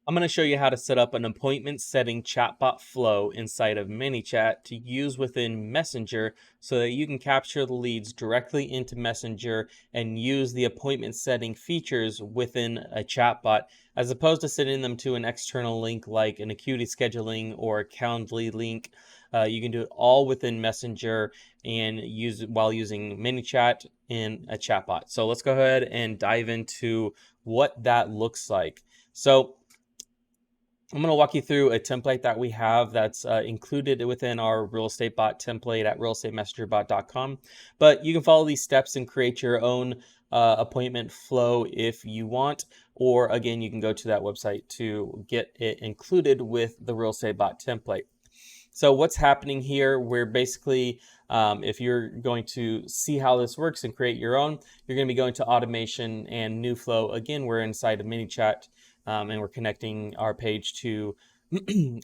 I'm going to show you how to set up an appointment setting chatbot flow inside of ManyChat to use within Messenger so that you can capture the leads directly into Messenger and use the appointment setting features within a chatbot as opposed to sending them to an external link like an Acuity scheduling or a Calendly link. You can do it all within Messenger and use it while using ManyChat in a chatbot. So let's go ahead and dive into what that looks like. So I'm going to walk you through a template that we have that's included within our real estate bot template at realestatemessengerbot.com. But you can follow these steps and create your own appointment flow if you want. Or again, you can go to that website to get it included with the real estate bot template. So what's happening here, we're basically, if you're going to see how this works and create your own, you're going to be going to automation and new flow. Again, we're inside of ManyChat and we're connecting our page to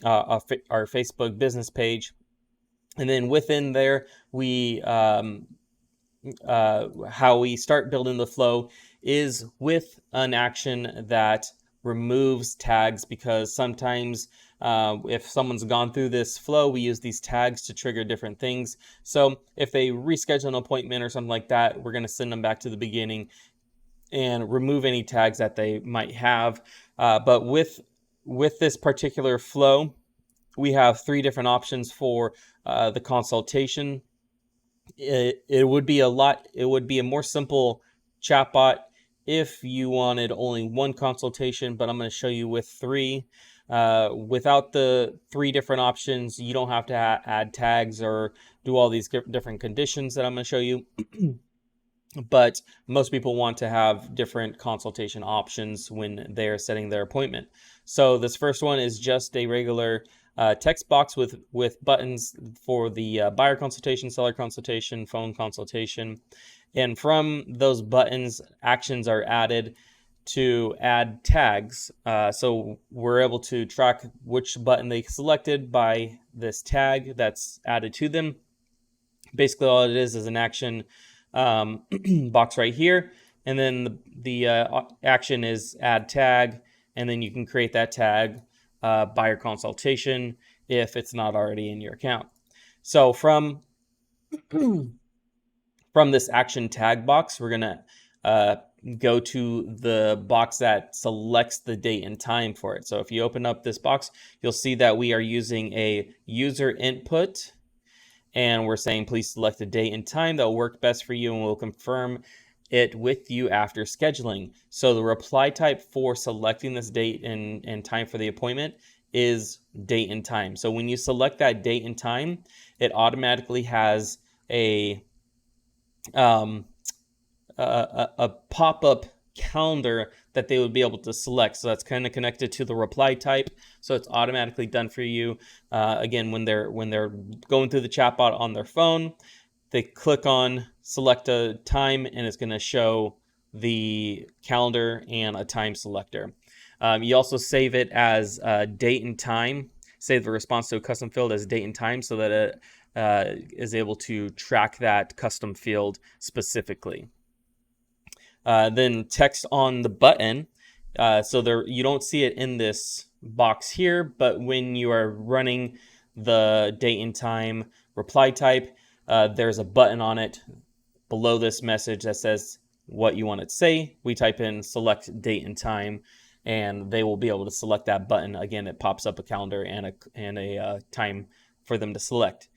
our Facebook business page. And then within there, we how we start building the flow is with an action that removes tags, because sometimes if someone's gone through this flow, we use these tags to trigger different things. So if they reschedule an appointment or something like that, we're going to send them back to the beginning and remove any tags that they might have. But with this particular flow, we have three different options for the consultation. It would be a more simple chatbot if you wanted only one consultation, but I'm going to show you with three. Without the three different options, you don't have to add tags or do all these different conditions that I'm going to show you. But most people want to have different consultation options when they're setting their appointment. So this first one is just a regular text box with buttons for the buyer consultation, seller consultation, phone consultation. And from those buttons, actions are added to add tags. So we're able to track which button they selected by this tag that's added to them. Basically, all it is an action box right here, and then the action is add tag, and then you can create that tag buyer consultation if it's not already in your account. So from this action tag box, we're gonna go to the box that selects the date and time for it. So if you open up this box, you'll see that we are using a user input, and we're saying please select a date and time that will work best for you, and we'll confirm it with you after scheduling. So the reply type for selecting this date and time for the appointment is date and time. So when you select that date and time, it automatically has a pop-up calendar that they would be able to select. So that's kind of connected to the reply type. So it's automatically done for you. Again, when they're going through the chatbot on their phone, they click on select a time, and it's going to show the calendar and a time selector. You also save it as date and time. Save the response to a custom field as date and time so that it is able to track that custom field specifically. Then text on the button. So there, you don't see it in this box here, but when you are running the date and time reply type, there's a button on it below this message that says what you want it to say. We type in select date and time, and they will be able to select that button. Again, it pops up a calendar and a time for them to select.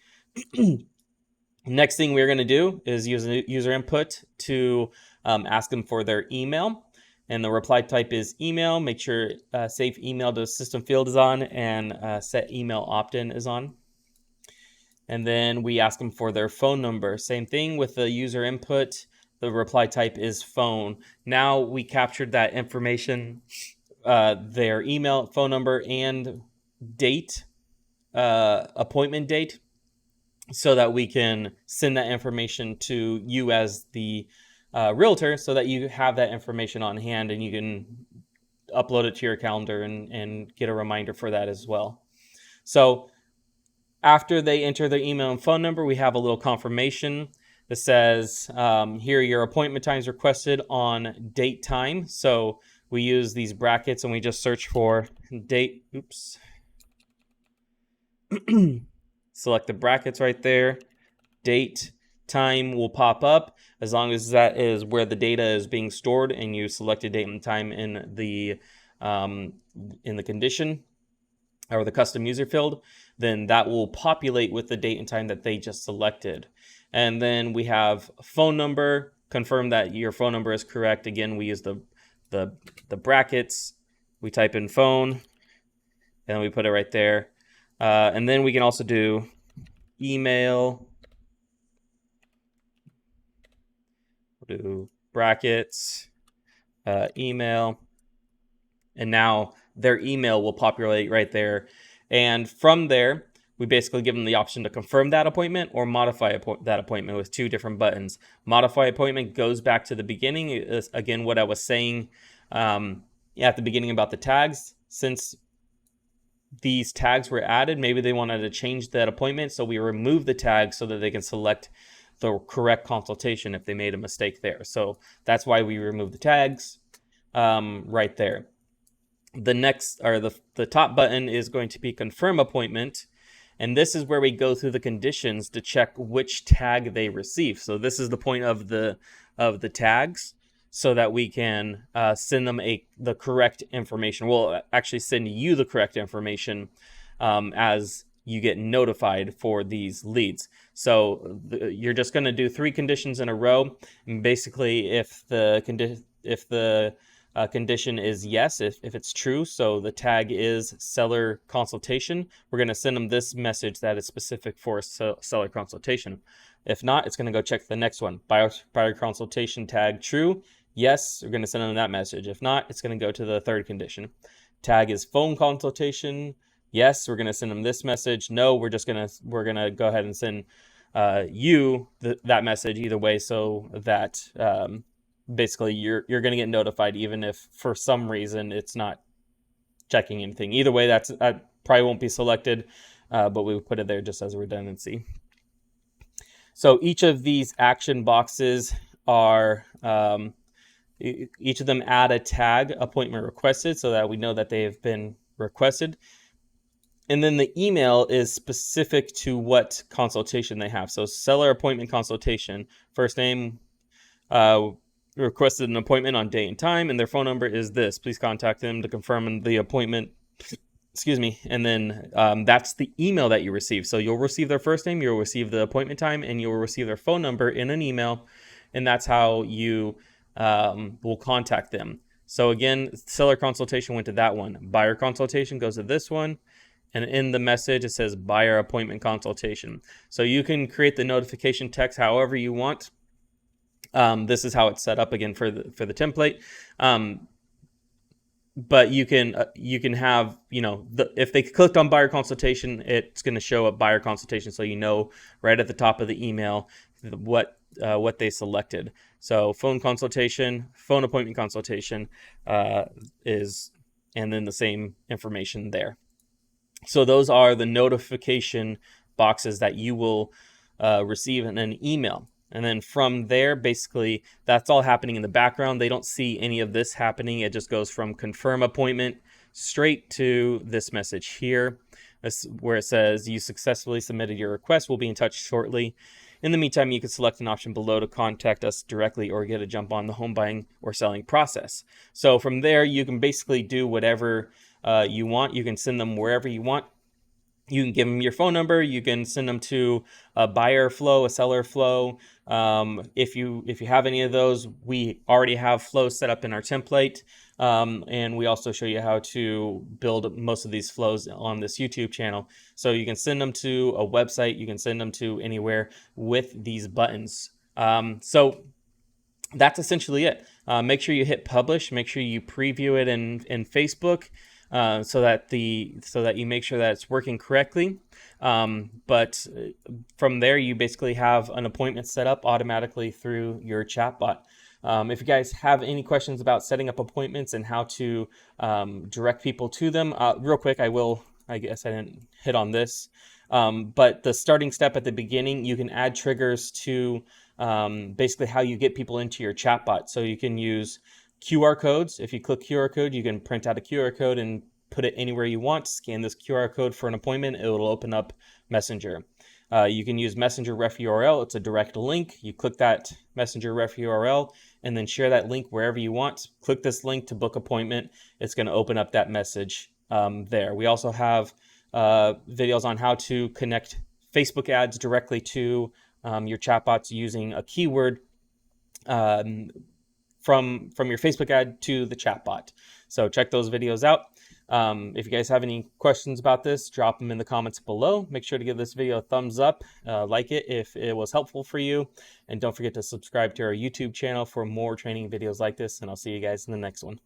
Next thing we're going to do is use user input to ask them for their email. And the reply type is email. Make sure save email to system field is on, and set email opt-in is on. And then we ask them for their phone number. Same thing with the user input. The reply type is phone. Now we captured that information, their email, phone number, and date, appointment date, so that we can send that information to you as the realtor, so that you have that information on hand and you can upload it to your calendar and get a reminder for that as well. So after they enter their email and phone number, we have a little confirmation that says, here are your appointment times requested on date time. So we use these brackets and we just search for date. Oops. Select the brackets right there. Date, time will pop up as long as that is where the data is being stored and you selected date and time in the condition or the custom user field, then that will populate with the date and time that they just selected. And then we have phone number, confirm that your phone number is correct. Again, we use the brackets, we type in phone, and we put it right there. And then we can also do email, we'll do brackets, email, and now their email will populate right there. And from there, we basically give them the option to confirm that appointment or modify that appointment with two different buttons. Modify appointment goes back to the beginning. Is, again, what I was saying at the beginning about the tags. Since these tags were added, maybe they wanted to change that appointment, so we remove the tag so that they can select the correct consultation if they made a mistake there. So that's why we remove the tags right there. The next, or the top button, is going to be confirm appointment, and this is where we go through the conditions to check which tag they receive. So this is the point of the tags, so that we can send them the correct information. We'll actually send you the correct information as you get notified for these leads. So you're just going to do 3 conditions in a row, and basically if the condition is yes, if it's true, so the tag is seller consultation, we're going to send them this message that is specific for seller consultation. If not, it's going to go check the next one. Buyer consultation tag true, yes, we're going to send them that message. If not, it's going to go to the third condition. Tag is phone consultation, yes, we're going to send them this message. No, we're going to go ahead and send you that message either way, so that basically you're going to get notified even if for some reason it's not checking anything. Either way, that probably won't be selected, but we would put it there just as a redundancy. So each of these action boxes are each of them add a tag, appointment requested, so that we know that they have been requested. And then the email is specific to what consultation they have. So seller appointment consultation, first name, requested an appointment on date and time, and their phone number is this. Please contact them to confirm the appointment. Excuse me. And then that's the email that you receive. So you'll receive their first name, you'll receive the appointment time, and you'll receive their phone number in an email. And that's how you will contact them. So again, seller consultation went to that one. Buyer consultation goes to this one. And in the message, it says buyer appointment consultation. So you can create the notification text however you want. This is how it's set up again for the template. But you can have, if they clicked on buyer consultation, it's going to show up buyer consultation, so you know right at the top of the email what they selected. So phone consultation, phone appointment consultation is, and then the same information there. So those are the notification boxes that you will receive in an email. And then from there, basically, that's all happening in the background. They don't see any of this happening. It just goes from confirm appointment straight to this message here, where it says you successfully submitted your request. We'll be in touch shortly. In the meantime, you can select an option below to contact us directly or get a jump on the home buying or selling process. So from there, you can basically do whatever you want. You can send them wherever you want. You can give them your phone number. You can send them to a buyer flow, a seller flow. If you have any of those, we already have flows set up in our template. And we also show you how to build most of these flows on this YouTube channel. So you can send them to a website. You can send them to anywhere with these buttons. So that's essentially it. Make sure you hit publish. Make sure you preview it in Facebook. So that you make sure that it's working correctly. But from there, you basically have an appointment set up automatically through your chatbot. If you guys have any questions about setting up appointments and how to direct people to them, real quick, I guess I didn't hit on this, but the starting step at the beginning, you can add triggers to basically how you get people into your chatbot. So you can use QR codes. If you click QR code, you can print out a QR code and put it anywhere you want. Scan this QR code for an appointment. It will open up Messenger. You can use Messenger ref URL. It's a direct link. You click that Messenger ref URL and then share that link wherever you want. Click this link to book appointment. It's going to open up that message there. We also have videos on how to connect Facebook ads directly to your chatbots using a keyword from your Facebook ad to the chatbot. So check those videos out. If you guys have any questions about this, drop them in the comments below. Make sure to give this video a thumbs up, like it if it was helpful for you, and don't forget to subscribe to our YouTube channel for more training videos like this, and I'll see you guys in the next one.